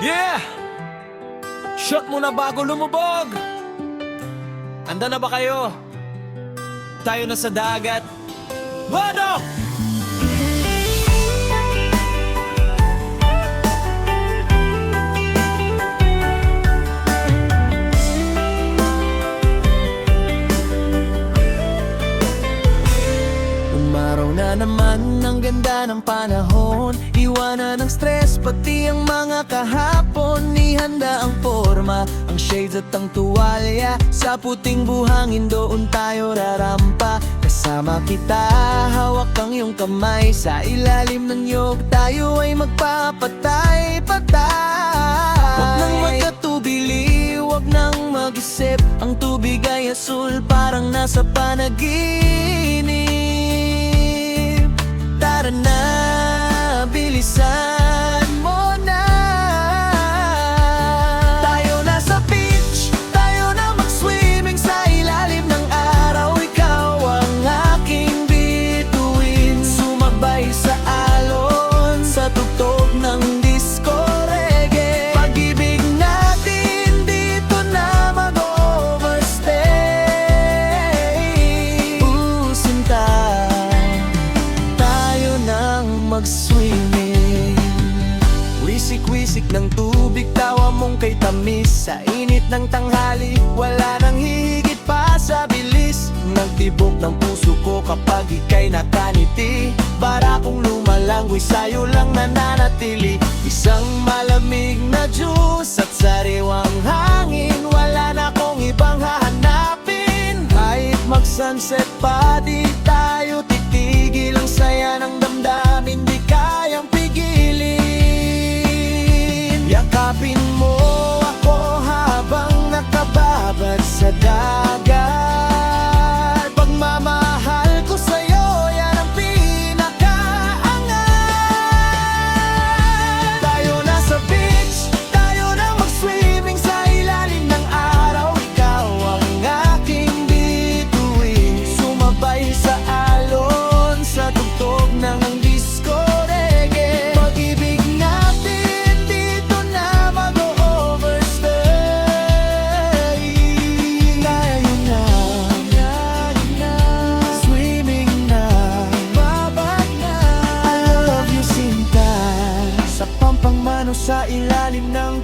Yeah! Shot muna bago lumubog! Handa na ba kayo? Tayo na sa dagat. Badok! Umaraw na naman, ang ganda ng panahon. Iwanan ang stress, pati ang mga kahapon. Ihanda ang forma, ang shades at ang tuwalya. Sa puting buhangin doon tayo rarampa. Kasama kita, hawak ang iyong kamay. Sa ilalim ng niyog tayo ay magpapatay-patay. Huwag nang magkatubili, huwag nang mag-isip. Ang tubig ay asul, parang nasa panaginip. Tara na, bilisan mo na. Tayo na sa beach, tayo na mag-swimming. Sa ilalim ng araw, ikaw ang aking bituin. Sumabay sa alon, sa tugtog ng disco reggae. Pag-ibig natin dito na mag-overstay. Sinta, tayo nang mag-swimming. Wisik-wisik ng tubig, tawa mong kay tamis. Sa init ng tanghali, wala nang hihigit pa sa bilis. Nagtibok ng puso ko kapag ika'y nakaniti. Para kung lumalanggoy, sa'yo lang nananatili. Isang malamig na juice at sariwang hangin. Wala na akong ibang hahanapin. Kahit mag-sunset pa, di tayo titigil. Ang saya ng damdamin, di kayang pigilin. Yakapin mo ako habang nakababad sa dagat. Pagmamahal ko sa'yo, yan ang pinakaangat. Tayo na sa beach, tayo na mag-swimming. Sa ilalim ng araw, ikaw ang aking bituin. Sumabay sa alon, sa tugtog ng disco reggae. Pag-ibig natin dito na mag-overstay. Tayo na, swimming na, babad na. I love you, Sinta. Sa pampang mano sa ilalim ng